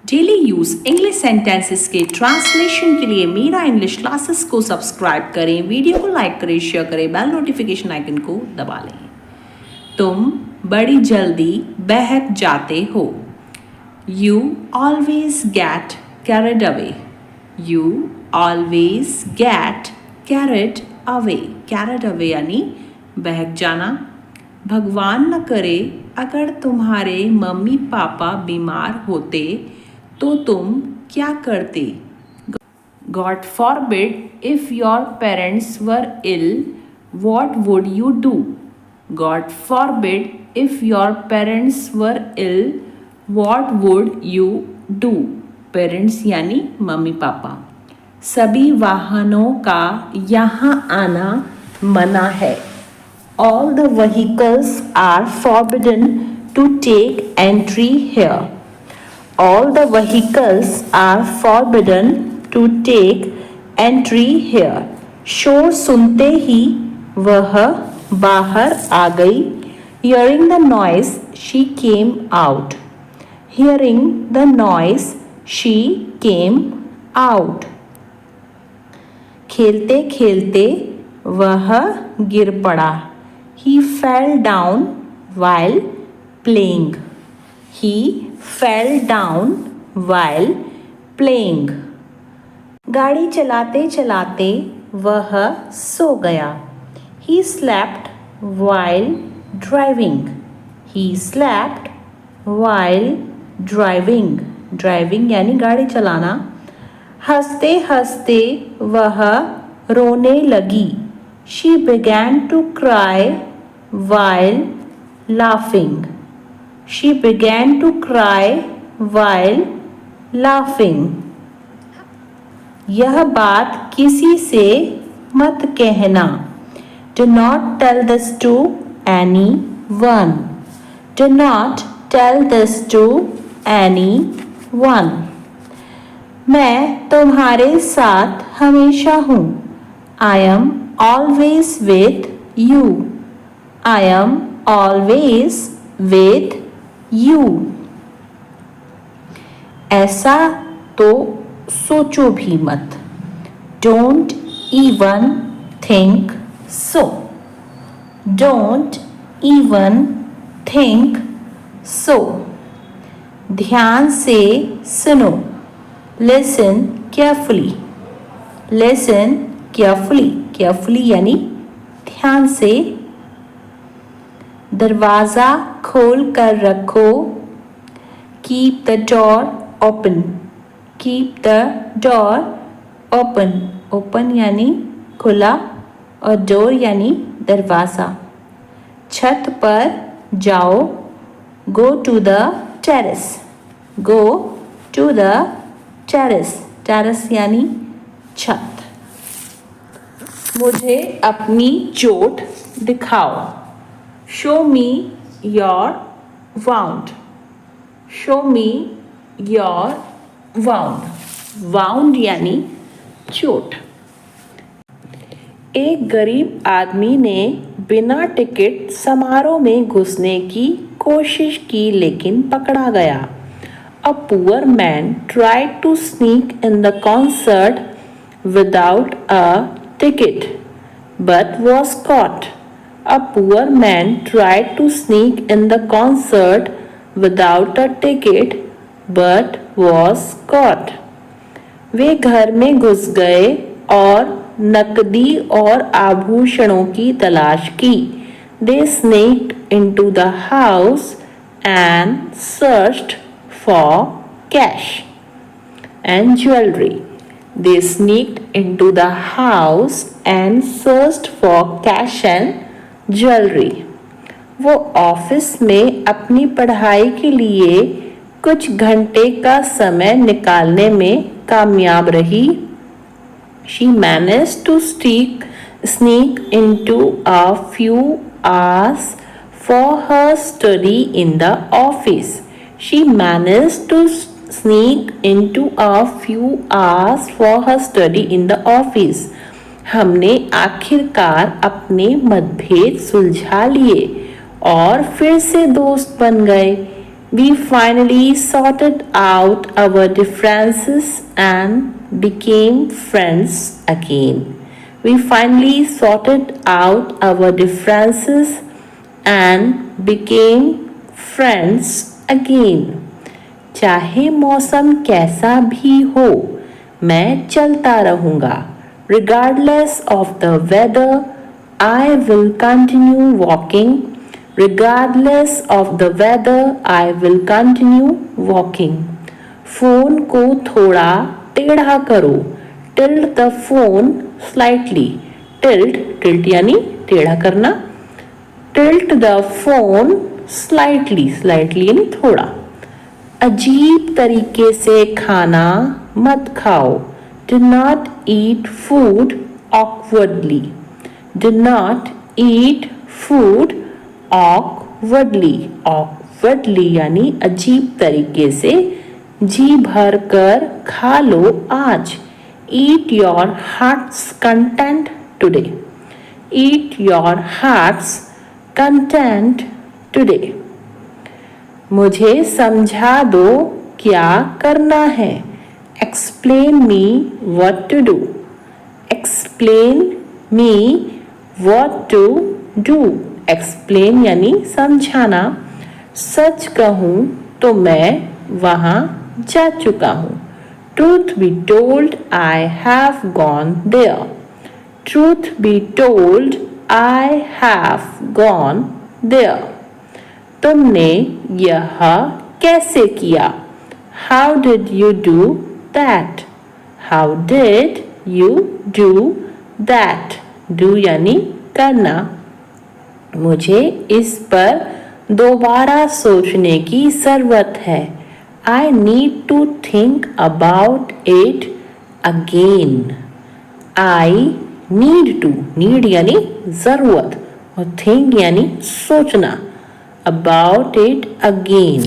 Daily use English sentences के translation के लिए मेरा इंग्लिश क्लासेस को सब्सक्राइब करें, वीडियो को लाइक करें, शेयर करें, बेल नोटिफिकेशन आइकन को दबा लें। तुम बड़ी जल्दी बहक जाते हो। You always get carried away. You always get carried away. Carried away यानी बहक जाना। भगवान न करे अगर तुम्हारे मम्मी पापा बीमार होते तो तुम क्या करते? God forbid if your parents were ill, what would you do? God forbid if your parents were ill, what would you do? Parents यानी मम्मी पापा। सभी वाहनों का यहाँ आना मना है। All the vehicles are forbidden to take entry here. All the vehicles are forbidden to take entry here. शोर सुनते ही वह बाहर आ गई। Hearing the noise, she came out. Hearing the noise, she came out. खेलते खेलते वह गिर पड़ा। He fell down while playing. He fell down while playing. गाड़ी चलाते चलाते वह सो गया। He slept while driving. He slept while driving. Driving यानी गाड़ी चलाना। हंसते हंसते वह रोने लगी। She began to cry while laughing. She began to cry while laughing. यह बात किसी से मत कहना. Do not tell this to anyone. Do not tell this to anyone. मैं तुम्हारे साथ हमेशा हूँ. I am always with you. I am always with you. ऐसा तो सोचो भी मत. Don't even think so. Don't even think so. ध्यान से सुनो. Listen carefully. Listen carefully. Carefully यानी ध्यान से. दरवाज़ा खोल कर रखो. Keep the door open. Keep the door open. Open यानी खुला और door यानी दरवाज़ा. छत पर जाओ. Go to the terrace. Go to the terrace. Terrace यानी छत. मुझे अपनी चोट दिखाओ. Show me your wound. Show me your wound. Wound यानी चोट. एक गरीब आदमी ने बिना टिकट समारोह में घुसने की कोशिश की लेकिन पकड़ा गया. A poor man tried to sneak in the concert without a ticket but was caught. A poor man tried to sneak in the concert without a ticket but was caught. वे घर में घुस गए और नकदी और आभूषणों की तलाश की. They sneaked into the house and searched for cash and jewelry. They sneaked into the house and searched for cash and jewellery. वो ऑफिस में अपनी पढ़ाई के लिए कुछ घंटे का समय निकालने में कामयाब रही. She managed to sneak into a few hours for her study in the office. She managed to sneak into a few hours for her study in the office. हमने आखिरकार अपने मतभेद सुलझा लिए और फिर से दोस्त बन गए. We finally sorted out our differences and became friends again. We finally sorted out our differences and became friends again. चाहे मौसम कैसा भी हो मैं चलता रहूँगा. Regardless of the weather, I will continue walking. Regardless of the weather, I will continue walking. Phone को थोड़ा टेढ़ा करो. Tilt the phone slightly. Tilt यानी टेढ़ा करना. Tilt the phone slightly यानी थोड़ा. अजीब तरीके से खाना मत खाओ. Do not eat food awkwardly. Do not eat food awkwardly. Awkwardly यानी अजीब तरीके से. जी भर कर खा लो आज. Eat your heart's content today. Eat your heart's content today. मुझे समझा दो क्या करना है. Explain me what to do. Explain me what to do. Explain यानी समझाना. सच कहूँ तो मैं वहाँ जा चुका हूँ. Truth be told, I have gone there. Truth be told, I have gone there. तुमने यह कैसे किया? How did you do that? How did you do that? Do यानी करना. मुझे इस पर दोबारा सोचने की ज़रूरत है. I need to think about it again. I need यानी ज़रूरत और think यानी सोचना. About it again.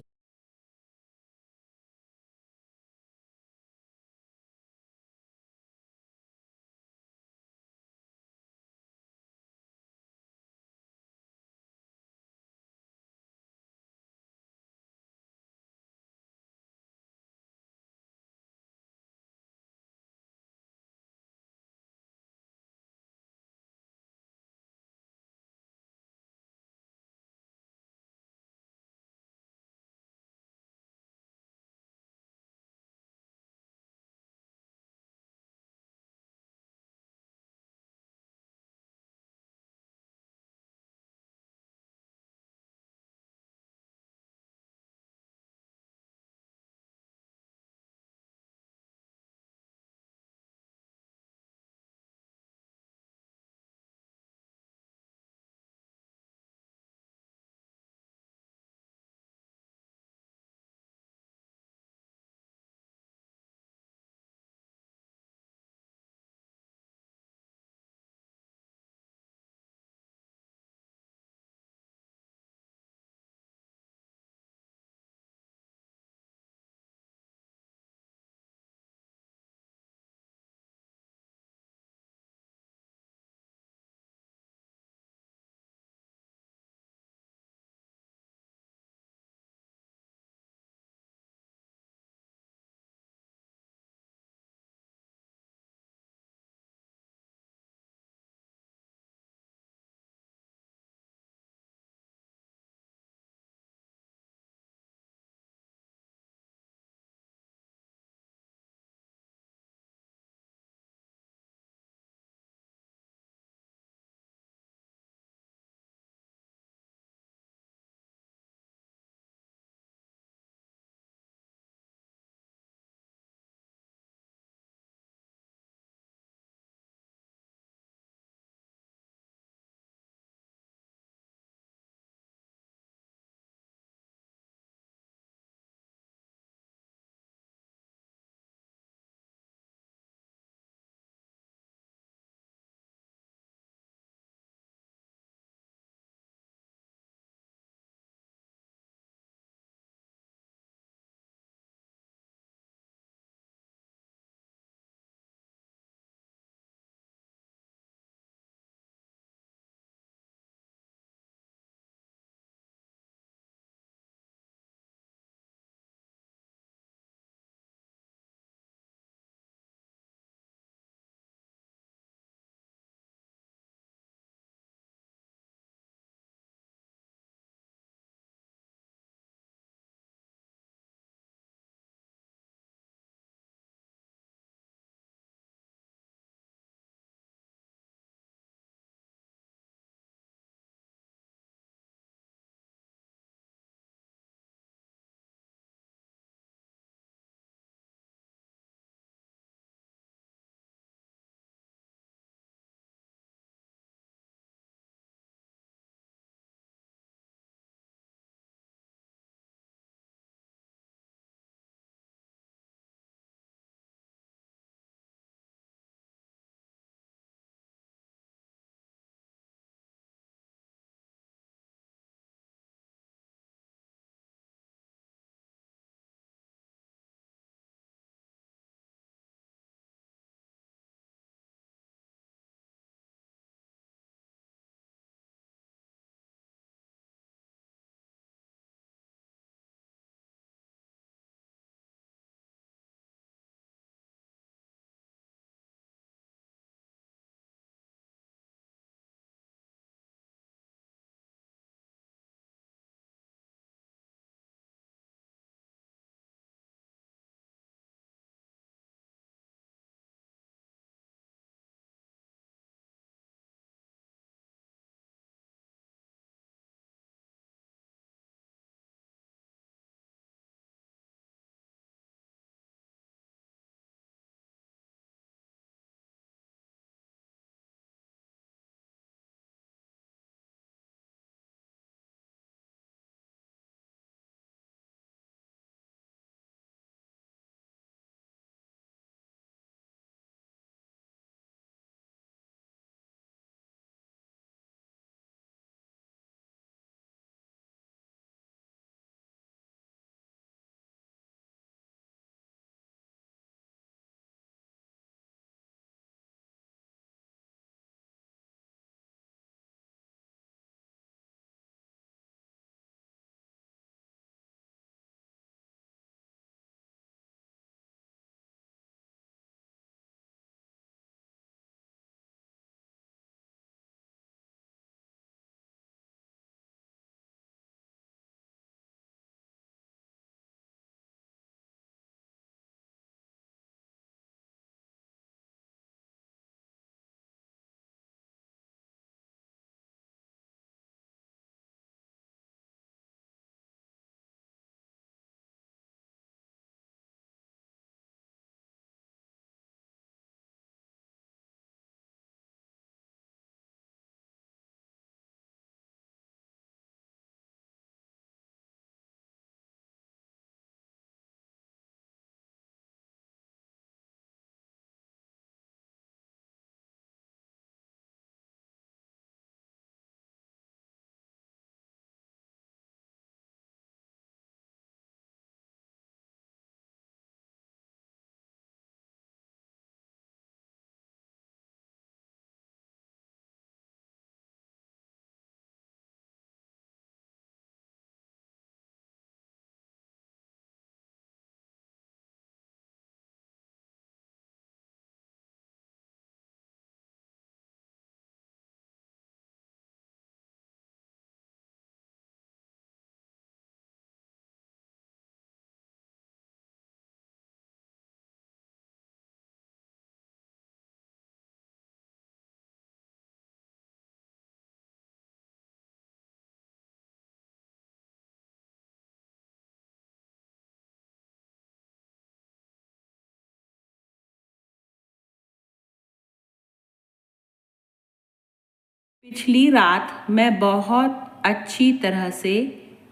पिछली रात मैं बहुत अच्छी तरह से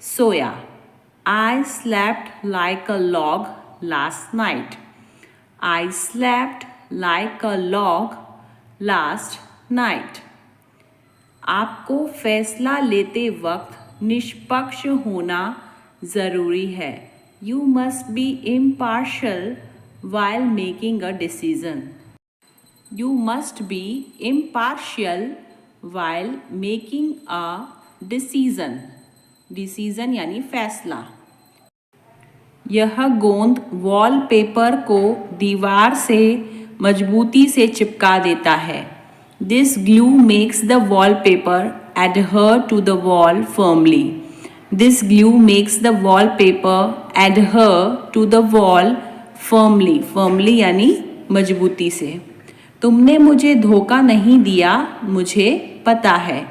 सोया। I slept like a log last night. I slept like a log last night. आपको फैसला लेते वक्त निष्पक्ष होना ज़रूरी है। You must be impartial while making a decision. You must be impartial while making a decision. Decision यानी फैसला। यह गोंद वॉलपेपर को दीवार से मजबूती से चिपका देता है। This glue makes the wallpaper adhere to the wall firmly. This glue makes the wallpaper adhere to the wall firmly. Firmly यानी मजबूती से। तुमने मुझे धोखा नहीं दिया, मुझे पता है।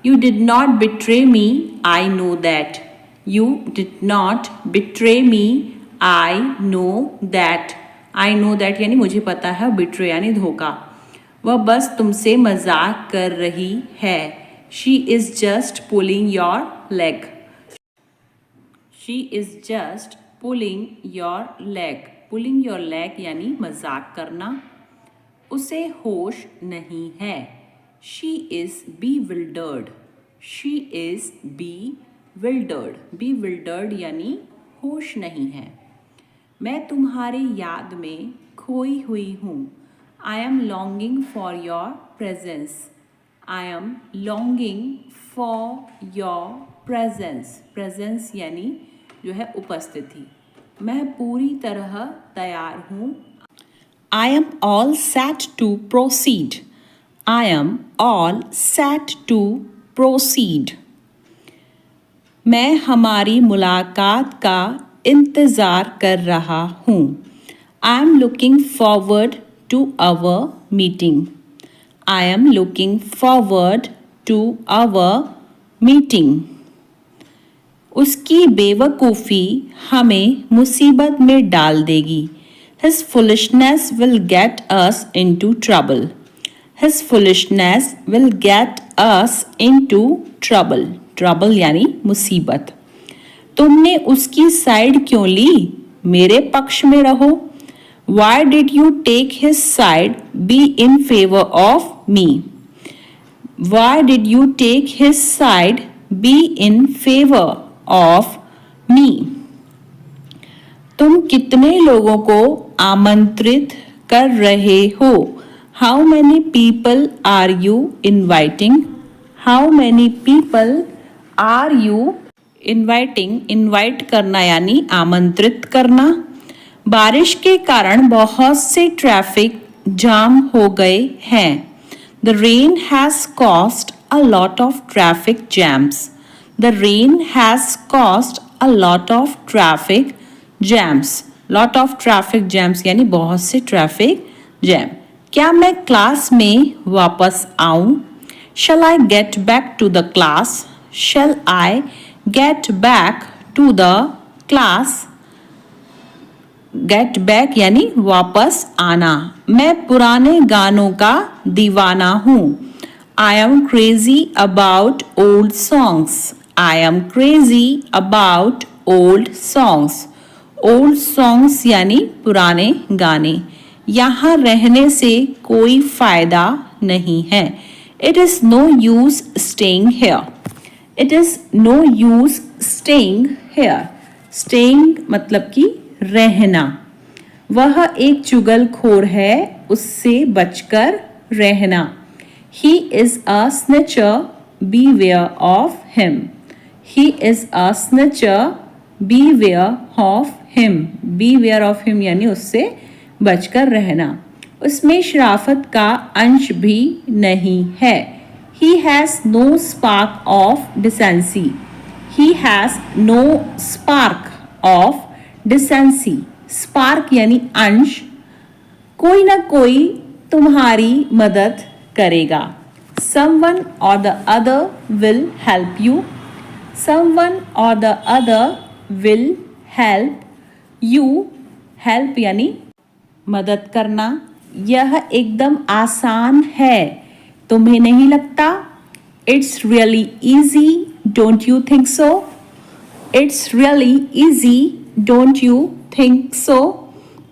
You did not betray me, I know that. You did not betray me, I know that. I know that यानी मुझे पता है, betray यानी धोखा। वह बस तुमसे मजाक कर रही है। She is just pulling your leg. She is just pulling your leg. Pulling your leg यानी मजाक करना। उसे होश नहीं है। She is bewildered. She is bewildered. Bewildered यानी होश नहीं है। मैं तुम्हारी याद में खोई हुई हूँ। I am longing for your presence. I am longing for your presence. Presence यानी जो है उपस्थिति। मैं पूरी तरह तैयार हूँ। I am all set to proceed. I am all set to proceed. मैं हमारी मुलाकात का इंतज़ार कर रहा हूँ। I am looking forward to our meeting. I am looking forward to our meeting. उसकी बेवकूफ़ी हमें मुसीबत में डाल देगी। His foolishness will get us into trouble. His foolishness will get us into trouble. Trouble यानी मुसीबत। तुमने उसकी साइड क्यों ली? मेरे पक्ष में रहो। Why did you take his side? Be in favor of me. Why did you take his side? Be in favor of me. तुम कितने लोगों को आमंत्रित कर रहे हो? How many people are you inviting? How many people are you inviting? Invite करना यानी आमंत्रित करना। बारिश के कारण बहुत से ट्रैफिक जाम हो गए हैं। The rain has caused a lot of traffic jams. The rain has caused a lot of traffic jams. Lot of traffic jams यानी बहुत से ट्रैफिक जैम। क्या मैं क्लास में वापस आऊं? Shall I get back to the class? Shall I get back to the class? Get back यानी वापस आना। मैं पुराने गानों का दीवाना हूँ। I am crazy about old songs. I am crazy about old songs. Old songs यानी पुराने गाने। यहाँ रहने से कोई फायदा नहीं है। It is no use staying here. It is no use staying here. Staying मतलब कि रहना। वह एक चुगलखोर है, उससे बचकर रहना। He is a snitcher, beware of him. He is a snitcher, beware of him. Beware of him यानी उससे बचकर रहना। उसमें शराफत का अंश भी नहीं है। He has no spark of decency. He has no spark of decency. Spark यानी अंश। कोई ना कोई तुम्हारी मदद करेगा। Someone or the other will help you. Someone or the other will help you. Help यानी मदद करना। यह एकदम आसान है, तुम्हें नहीं लगता? It's really easy, don't you think so? It's really easy, don't you think so?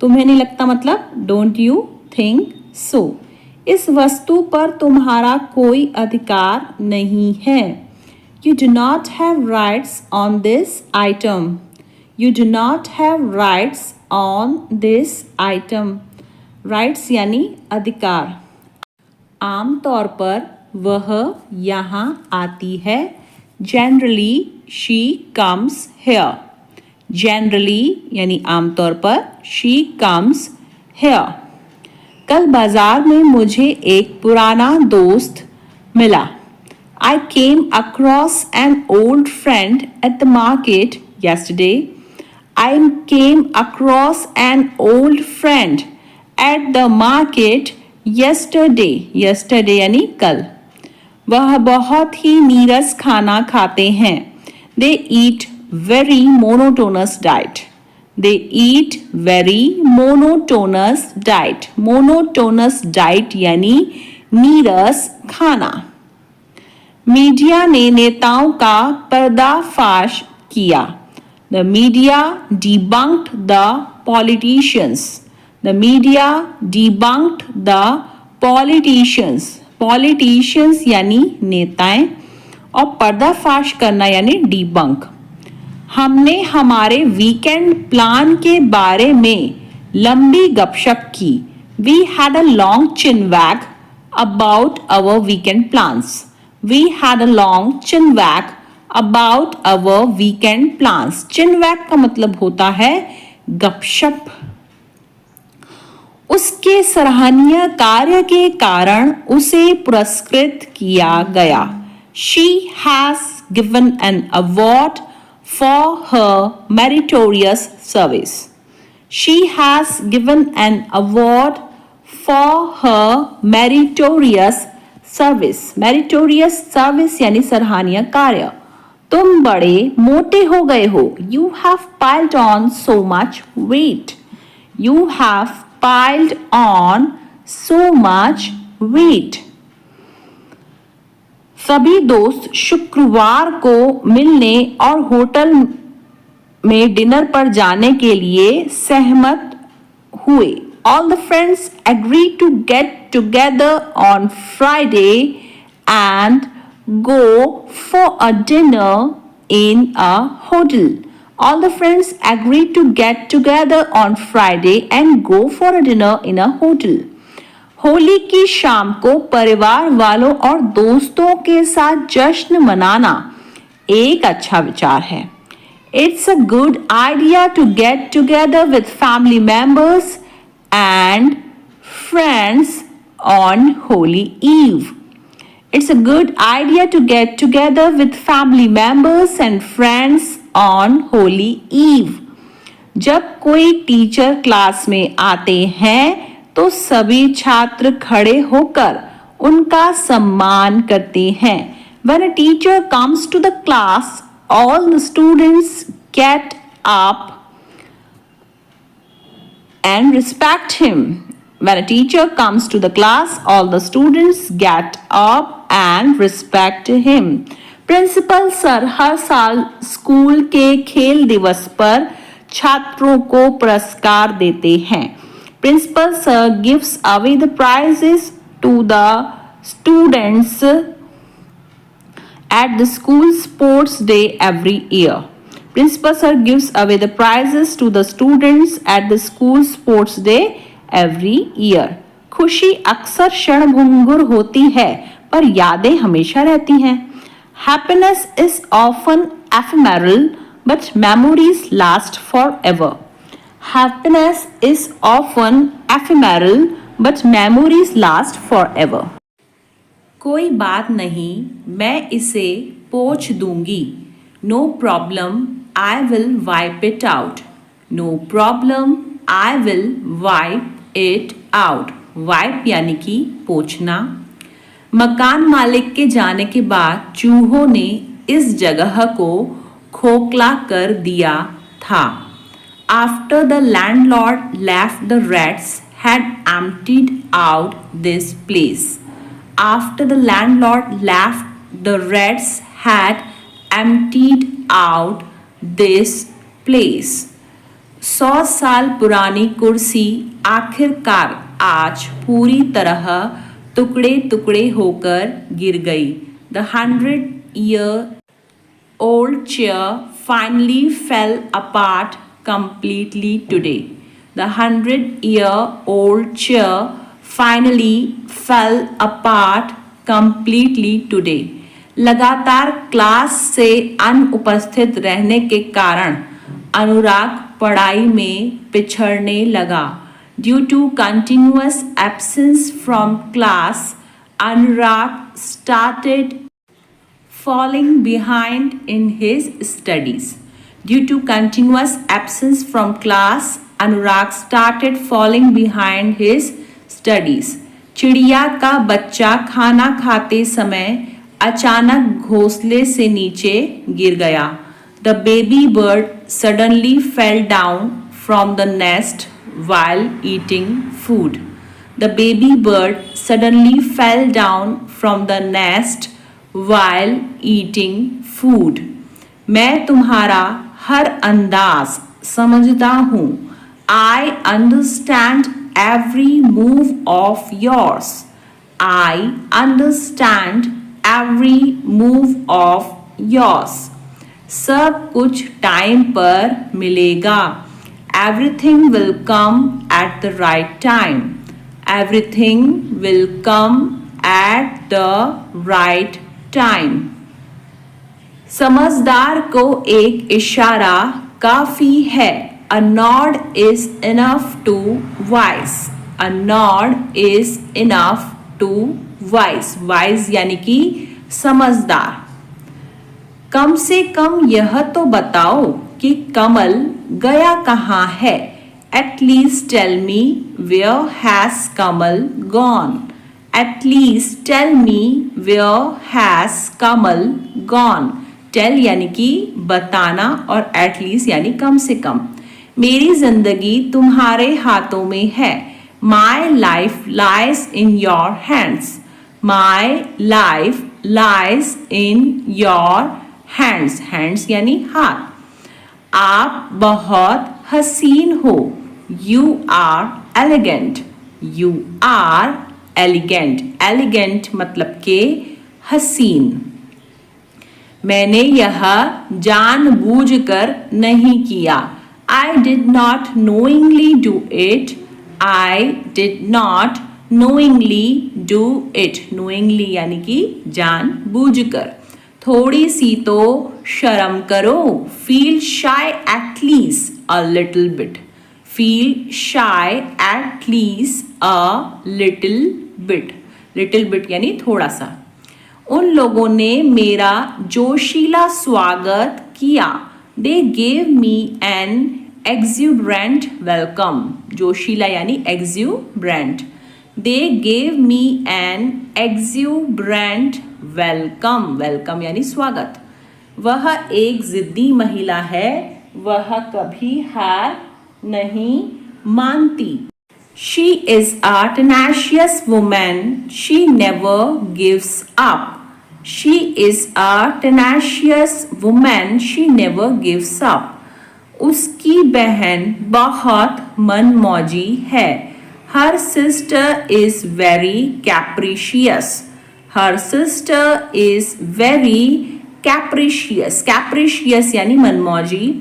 तुम्हें नहीं लगता मतलब don't you think so? इस वस्तु पर तुम्हारा कोई अधिकार नहीं है. You do not have rights on this item. You do not have rights on this item. Rights यानी अधिकार. आमतौर पर वह यहाँ आती है. Generally she comes here. Generally यानी आमतौर पर she comes here. कल बाजार में मुझे एक पुराना दोस्त मिला. I came across an old friend at the market yesterday. I came across an old friend at the market yesterday. Yesterday यानी कल. वह बहुत ही नीरस खाना खाते हैं. They eat very monotonous diet. They eat very monotonous diet. Monotonous diet यानी नीरस खाना. मीडिया ने नेताओं का पर्दाफाश किया. The media debunked the politicians. The media debunked the politicians. Politicians यानी नेताएं और पर्दाफाश करना यानी डिबंक. हमने हमारे वीकेंड प्लान के बारे में लंबी गपशप की. We had a long chinwag about our weekend plans. We had a long chinwag about our weekend plans. Chinwag का मतलब होता है गपशप. उसके सराहनीय कार्य के कारण उसे पुरस्कृत किया गया. She has given an award for her meritorious service. She has given an award for her meritorious service. Meritorious service यानी सराहनीय कार्य. तुम बड़े मोटे हो गए हो. You have piled on so much weight. You have piled on so much weight. सभी दोस्त शुक्रवार को मिलने और होटल में डिनर पर जाने के लिए सहमत हुए. All the friends agreed to get together on Friday and go for a dinner in a hotel. All the friends agreed to get together on Friday and go for a dinner in a hotel. Holi की शाम को परिवार वालों और दोस्तों के साथ जश्न मनाना एक अच्छा विचार है. It's a good idea to get together with family members and friends on Holy Eve. It's a good idea to get together with family members and friends on Holy Eve. जब कोई टीचर क्लास में आते हैं तो सभी छात्र खड़े होकर उनका सम्मान करते हैं. When a teacher comes to the class, all the students get up and respect him. When a teacher comes to the class, all the students get up and respect him. Principal sir हर साल school के खेल दिवस पर छात्रों को पुरस्कार देते हैं. Principal sir gives away the prizes to the students at the school sports day every year. Principal sir gives away the prizes to the students at the school sports day every year. खुशी अक्सर क्षणभंगुर होती है पर यादें हमेशा रहती हैं. Happiness is often ephemeral but memories last forever. Happiness is often ephemeral but memories last forever. कोई बात नहीं, मैं इसे पोंछ दूंगी. No problem, I will wipe it out. No problem, I will wipe it out. Wipe यानी कि पोंछना. मकान मालिक के जाने के बाद चूहों ने इस जगह को खोखला कर दिया था. After the landlord left, the rats had emptied out this place. After the landlord left the rats had emptied out this place. 100 साल पुरानी कुर्सी आखिरकार आज पूरी तरह टुकड़े टुकड़े होकर गिर गई. The 100-year-old chair finally fell apart completely today. The 100-year-old chair finally fell apart completely today. लगातार क्लास से अनुपस्थित रहने के कारण अनुराग पढ़ाई में पिछड़ने लगा. Due to continuous absence from class, Anurag started falling behind in his studies. Due to continuous absence from class, Anurag started falling behind his studies. चिड़िया का बच्चा खाना खाते समय अचानक घोंसले से नीचे गिर गया. The baby bird suddenly fell down from the nest while eating food. The baby bird suddenly fell down from the nest while eating food. मैं तुम्हारा हर अंदाज समझता हूँ. I understand every move of yours. I understand every move of yours. सब कुछ time पर मिलेगा. Everything will come at the right time. Everything will come at the right time. समझदार को एक इशारा काफी है. A nod is enough to wise. A nod is enough to wise. Wise यानी कि समझदार. कम से कम यह तो बताओ कि कमल गया कहाँ है. At least tell me where has Kamal gone. At least tell me where has Kamal gone. Tell यानी कि बताना और at least यानी कम से कम. मेरी जिंदगी तुम्हारे हाथों में है. My life lies in your hands. My life lies in your hands. Hands यानी हाथ. आप बहुत हसीन हो. You are elegant. You are elegant. Elegant मतलब के हसीन. मैंने यह जानबूझकर नहीं किया. I did not knowingly do it. I did not knowingly do it. Knowingly यानी कि जानबूझकर. थोड़ी सी तो शर्म करो. Feel shy at least a little bit. Feel shy at least a little bit. Little bit यानी थोड़ा सा. उन लोगों ने मेरा जोशीला स्वागत किया. They gave me an exuberant welcome. जोशीला यानी exuberant. They gave me an exuberant welcome. Welcome यानी स्वागत. वह एक जिद्दी महिला है. वह कभी हार नहीं मानती. She is a tenacious woman. She never gives up. She is a tenacious woman. She never gives up. उसकी बहन बहुत मनमौजी है. Her sister is very capricious. Her sister is very capricious. Capricious यानी मनमौजी.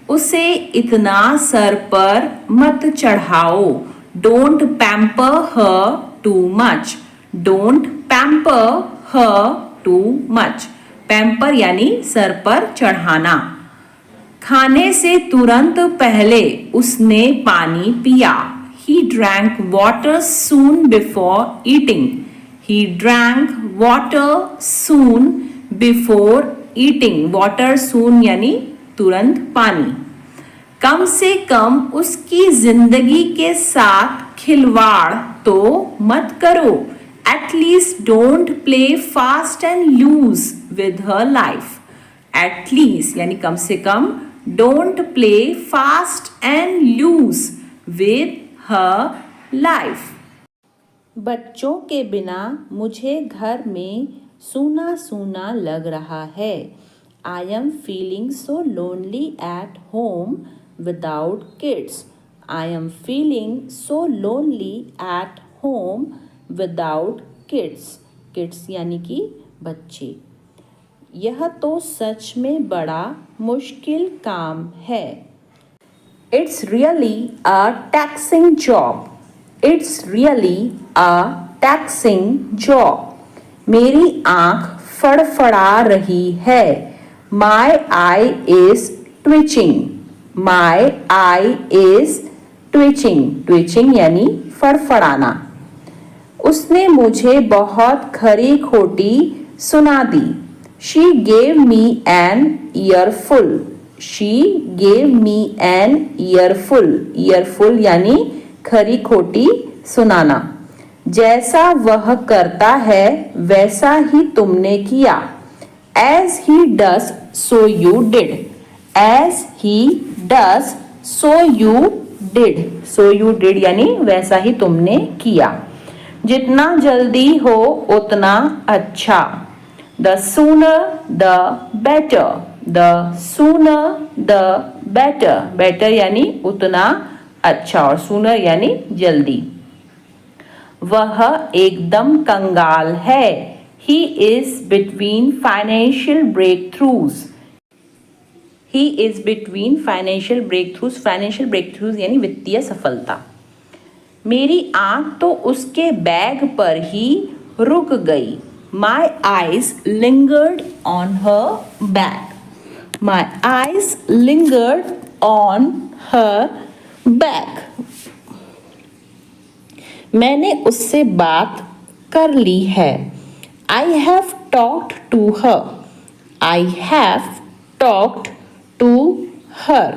उसे इतना सर पर मत चढ़ाओ. Don't pamper her too much. Don't pamper her too much. Pamper यानी सर पर चढ़ाना. खाने से तुरंत पहले उसने पानी पिया. He drank water soon before eating. He drank water soon before eating. Water soon यानी तुरंत पानी. कम से कम उसकी जिंदगी के साथ खिलवाड़ तो मत करो. At least don't play fast and loose with her life. At least यानी कम से कम don't play fast and loose with her life. बच्चों के बिना मुझे घर में सूना सूना लग रहा है। I am feeling so lonely at home without kids. I am feeling so lonely at home without kids. Kids यानी कि बच्चे। यह तो सच में बड़ा मुश्किल काम है। It's really a taxing job. It's really a taxing job. मेरी आँख फड़फड़ा रही है। My eye is twitching. My eye is twitching. Twitching यानी फड़फड़ाना। उसने मुझे बहुत खरी खोटी सुना दी। She gave me an earful. She gave me an earful. Earful यानी खरी खोटी सुनाना। जैसा वह करता है वैसा ही तुमने किया। As he does, so you did. As he does, so you did. So you did यानी वैसा ही तुमने किया। जितना जल्दी हो उतना अच्छा। The sooner the better. The sooner the better. Better यानी उतना अच्छा और sooner यानी जल्दी। वह एकदम कंगाल है। He is between financial breakthroughs. He is between financial breakthroughs. Financial breakthroughs यानी वित्तीय सफलता। मेरी आँख तो उसके बैग पर ही रुक गई। My eyes lingered on her bag. My eyes lingered on her bag. मैंने उससे बात कर ली है। I have talked to her. I have talked to her.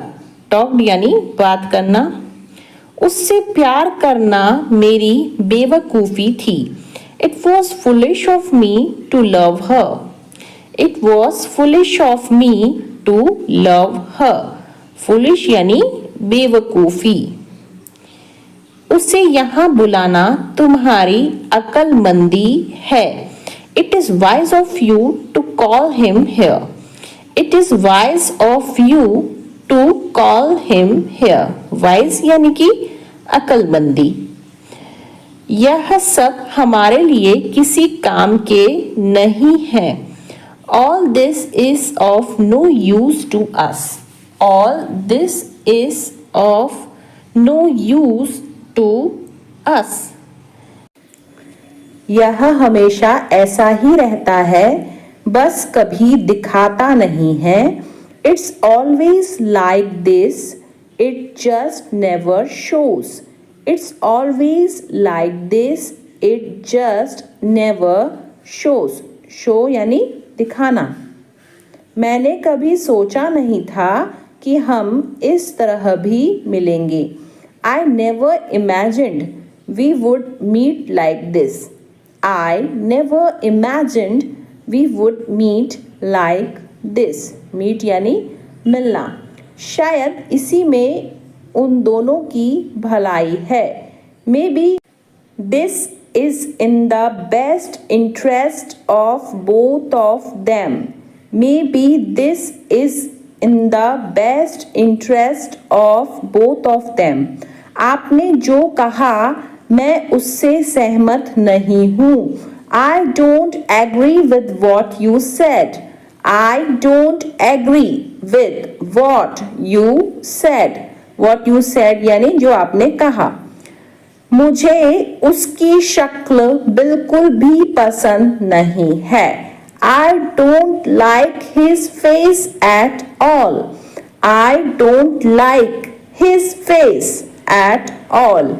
Talked यानी बात करना। उससे प्यार करना मेरी बेवकूफ़ी थी। It was foolish of me to love her. It was foolish of me to love her. Foolish यानी बेवकूफ़ी। उसे यहाँ बुलाना तुम्हारी अक्लमंदी है। It is wise of you to call him here. It is wise of you to call him here. Wise यानी कि अक्लमंदी। यह सब हमारे लिए किसी काम के नहीं है। All this is of no use to us. All this is of no use to us. यह हमेशा ऐसा ही रहता है, बस कभी दिखाता नहीं है। It's always like this, it just never shows. It's always like this, it just never shows. Show यानी दिखाना। मैंने कभी सोचा नहीं था कि हम इस तरह भी मिलेंगे। I never imagined we would meet like this. I never imagined we would meet like this. Meet यानी मिलना। शायद इसी में उन दोनों की भलाई है। Maybe this is in the best interest of both of them. Maybe this is in the best interest of both of them. आपने जो कहा मैं उससे सहमत नहीं हूँ। I don't agree with what you said. I don't agree with what you said. What you said यानी जो आपने कहा। मुझे उसकी शक्ल बिल्कुल भी पसंद नहीं है। I don't like his face at all. I don't like his face at all.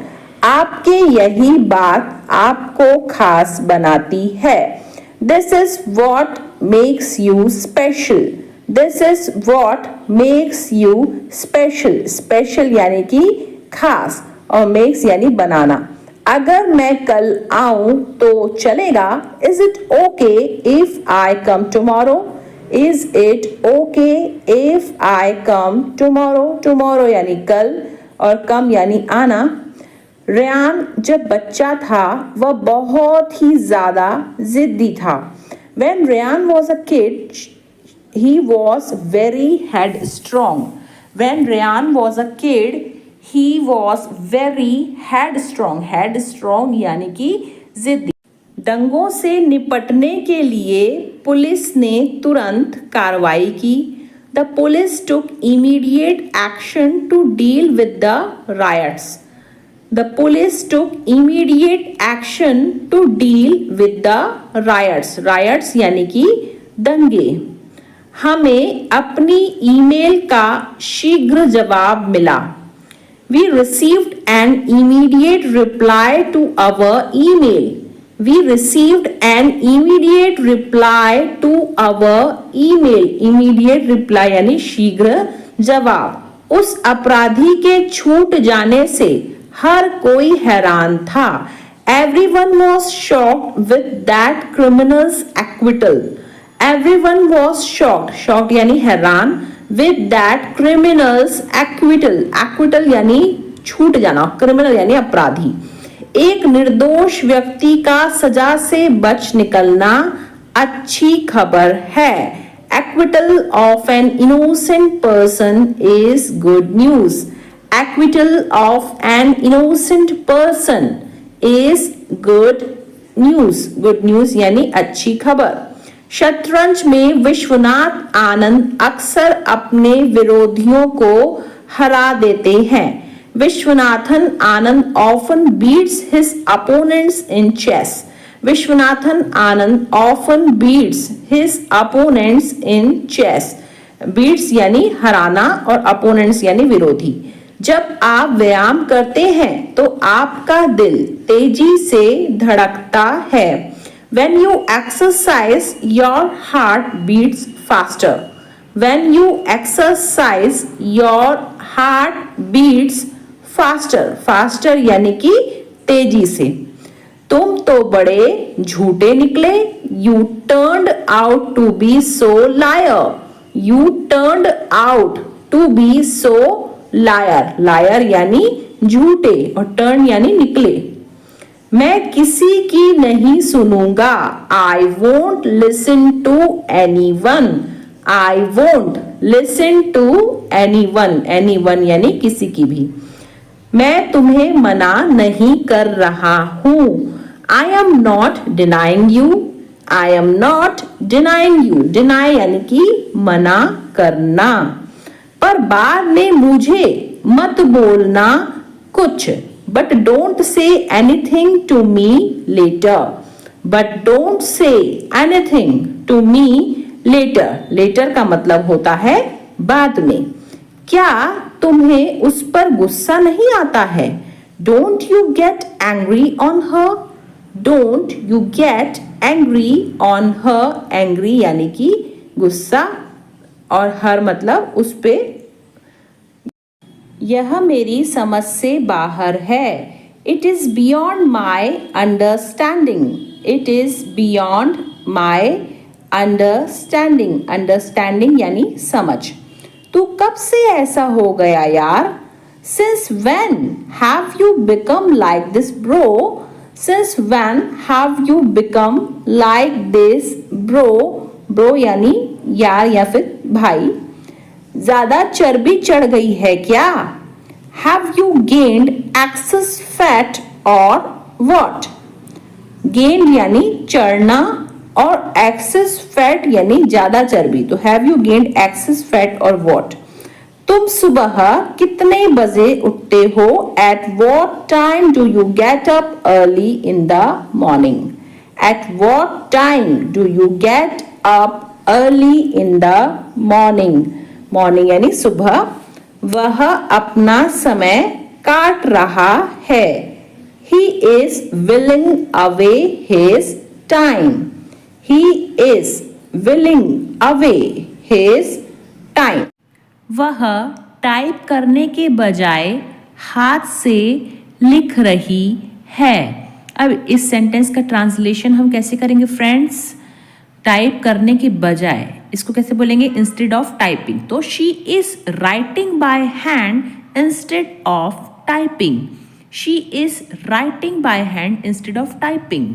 आपके यही बात आपको खास बनाती है। This is what makes you special. This is what makes you special. Special यानी कि खास और makes यानी बनाना। अगर मैं कल आऊं तो चलेगा? Is it okay if I come tomorrow? Is it okay if I come tomorrow? Tomorrow यानी कल और come यानी आना। रेयान जब बच्चा था वह बहुत ही ज़्यादा ज़िद्दी था। When Ryan was a kid, he was very headstrong. When Ryan was a kid, he was very headstrong. Headstrong यानी कि जिद्दी. दंगों से निपटने के लिए पुलिस ने तुरंत कार्रवाई की. The police took immediate action to deal with the riots. The police took immediate action to deal with the riots. Riots यानी कि दंगे. हमें अपनी ईमेल का शीघ्र जवाब मिला. We received an immediate reply to our email. We received an immediate reply to our email. Immediate reply यानी शीघ्र जवाब. उस अपराधी के छूट जाने से हर कोई हैरान था. Everyone was shocked with that criminal's acquittal. Everyone was shocked. Shocked यानी हैरान. With that criminal's acquittal. Acquittal यानी छूट जाना. Criminal यानी अपराधी. एक निर्दोष व्यक्ति का सजा से बच निकलना अच्छी खबर है. Acquittal of an innocent person is good news. Acquittal of an innocent person is good news. Good news यानी अच्छी खबर. शतरंज में विश्वनाथ आनंद अक्सर अपने विरोधियों को हरा देते हैं. Vishwanathan Anand often beats his opponents in chess. Vishwanathan Anand often beats his opponents in chess. Beats यानी हराना और opponents यानी विरोधी. जब आप व्यायाम करते हैं तो आपका दिल तेजी से धड़कता है. When you exercise, your heart beats faster. When you exercise, your heart beats faster. Faster यानी कि तेजी से. तुम तो बड़े झूठे निकले. You turned out to be so liar. You turned out to be so liar. Liar यानी झूठे और turn यानी निकले. मैं किसी की नहीं सुनूंगा. I won't listen to anyone. I won't listen to anyone. Anyone यानी किसी की भी. मैं तुम्हें मना नहीं कर रहा हूं. I am not denying you. I am not denying you. Deny यानी कि मना करना. पर बाद में मुझे मत बोलना कुछ. But don't say anything to me later. But don't say anything to me later. Later का मतलब होता है बाद में. क्या तुम्हें उस पर गुस्सा नहीं आता है? Don't you get angry on her? Don't you get angry on her? Angry यानी कि गुस्सा और her मतलब उस पे. यह मेरी समझ से बाहर है. It is beyond my understanding. It is beyond my understanding. Understanding यानी समझ. तू कब से ऐसा हो गया यार? Since when have you become like this bro? Since when have you become like this bro? Bro यानी यार या फिर भाई. ज्यादा चर्बी चढ़ गई है क्या? Have you gained excess fat or what? Gained यानी चढ़ना और excess fat यानी ज्यादा चर्बी. तो have you gained excess fat or what? तुम सुबह कितने बजे उठते हो? At what time do you get up early in the morning? At what time do you get up early in the morning? Morning यानी सुबह. वह अपना समय काट रहा है. He is willing away his time. He is willing away his time. वह type करने के बजाय हाथ से लिख रही है. अब इस सेंटेंस का ट्रांसलेशन हम कैसे करेंगे फ्रेंड्स? टाइप करने के बजाय इसको कैसे बोलेंगे? Instead of typing. तो she is writing by hand instead of typing. She is writing by hand instead of typing.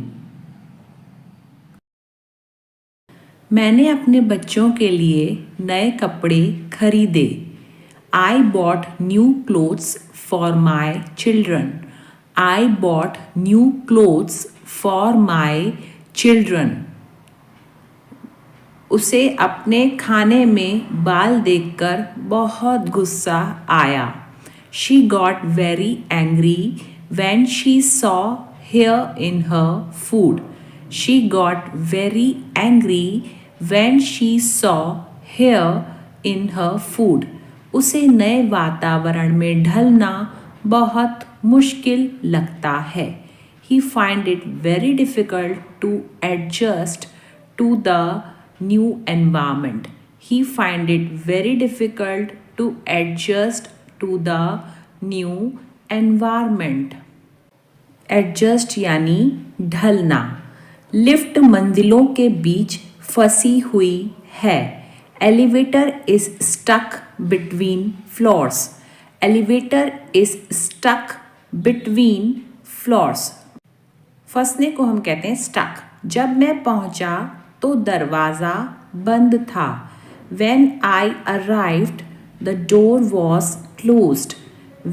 मैंने अपने बच्चों के लिए नए कपड़े खरीदे। I bought new clothes for my children. I bought new clothes for my children. उसे अपने खाने में बाल देखकर बहुत गुस्सा आया। She got very angry when she saw hair in her food. She got very angry when she saw hair in her food. उसे नए वातावरण में ढलना बहुत मुश्किल लगता है। He find it very difficult to adjust to the new environment. He find it very difficult to adjust to the new environment. Adjust यानी ढलना। लिफ्ट मंजिलों के बीच फंसी हुई है। Elevator is stuck between floors. Elevator is stuck between floors. फंसने को हम कहते हैं स्टक। जब मैं पहुंचा तो दरवाज़ा बंद था। When I arrived, the door was closed.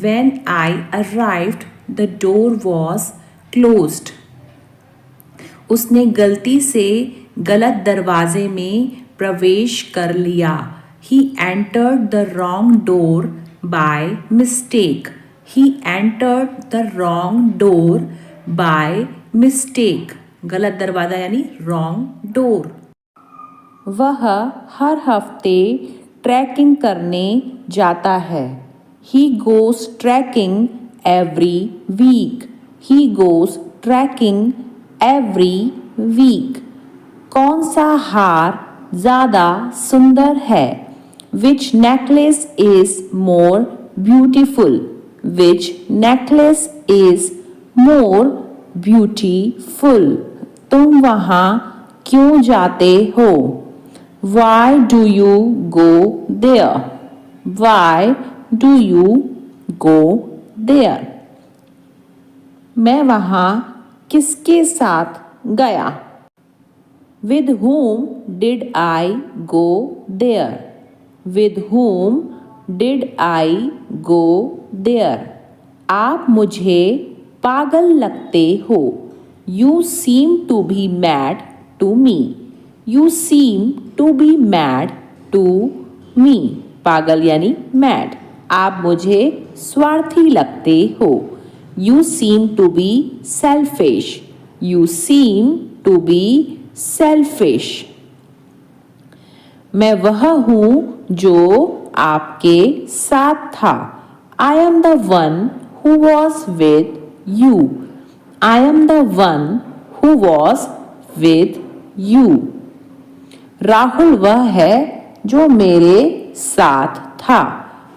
When I arrived, the door was closed. उसने गलती से गलत दरवाजे में प्रवेश कर लिया। He entered the wrong door by mistake. He entered the wrong door by mistake. गलत दरवाज़ा यानी wrong door. वह हर हफ्ते ट्रैकिंग करने जाता है। He goes trekking every week. He goes trekking every week. कौन सा हार ज़्यादा सुंदर है? Which necklace is more beautiful? Which necklace is more beautiful? तुम वहाँ क्यों जाते हो? Why do you go there? Why do you go there? मैं वहाँ किसके साथ गया? With whom did I go there? With whom did I go there? आप मुझे पागल लगते हो। You seem to be mad to me. You seem to be mad to me. पागल यानी mad. आप मुझे स्वार्थी लगते हो। You seem to be selfish. You seem to be selfish. मैं वह हूँ जो आपके साथ था। I am the one who was with you. I am the one who was with you. Rahul वह है जो मेरे साथ था।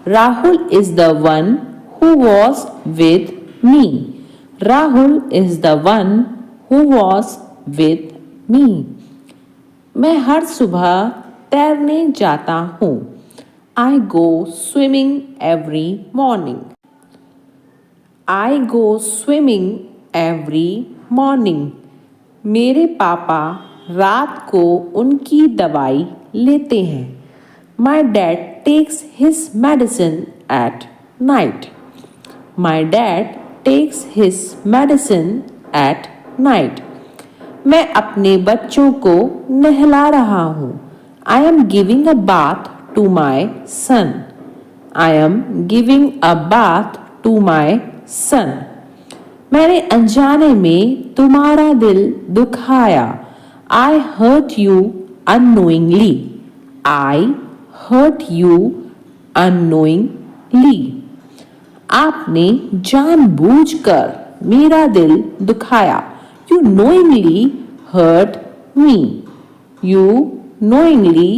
Rahul is the one who was with me. Rahul is the one who was with me. मैं हर सुबह तैरने जाता हूँ। I go swimming every morning. I go swimming every morning. मेरे पापा रात को उनकी दवाई लेते हैं। My dad takes his medicine at night. My dad takes his medicine at night. मैं अपने बच्चों को नहला रहा हूँ। I am giving a bath to my son. I am giving a bath to my son. मैंने अनजाने में तुम्हारा दिल दुखाया। I hurt you unknowingly. I hurt you unknowingly. आपने जानबूझकर मेरा दिल दुखाया। You knowingly hurt me. You knowingly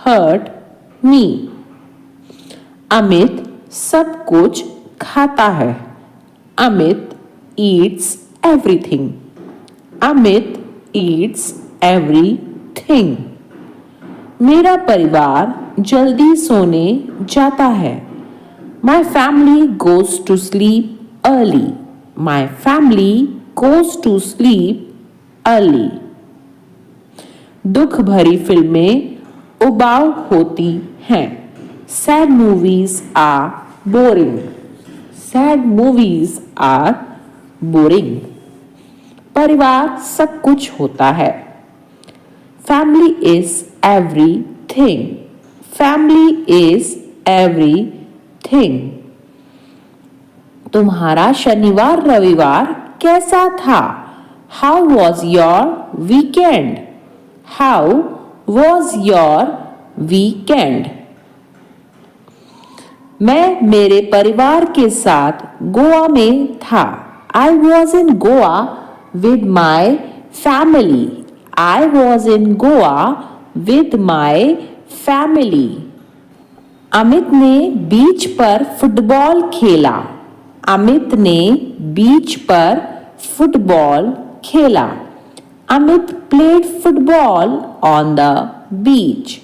hurt me. Amit सब कुछ खाता है। Amit eats everything. Amit eats everything. मेरा परिवार जल्दी सोने जाता है। My family goes to sleep early. My family goes to sleep early. दुख भरी फिल्में उबाऊ होती हैं। Sad movies are boring. Sad movies are boring. परिवार सब कुछ होता है। Family is everything. Family is everything. तुम्हारा शनिवार रविवार कैसा था? How was your weekend? How was your weekend? मैं मेरे परिवार के साथ गोवा में था। I was in Goa with my family. I was in Goa with my family. Amit ने बीच पर फुटबॉल खेला। अमित ने बीच पर फुटबॉल खेला। Amit played football on the beach.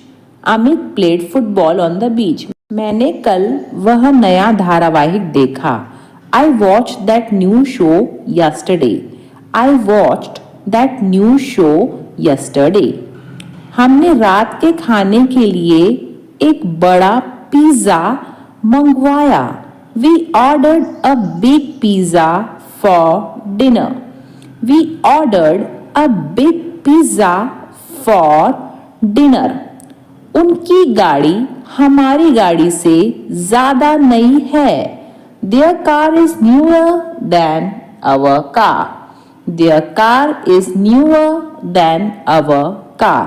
Amit played football on the beach. मैंने कल वह नया धारावाहिक देखा। I watch that new show yesterday. I watched that new show yesterday. हमने रात के खाने के लिए एक बड़ा पिज्जा मंगवाया। We ordered a big pizza for dinner. We ordered a big pizza for dinner. उनकी गाड़ी हमारी गाड़ी से ज्यादा नई है। Their car is newer than our car. Their car is newer than our car.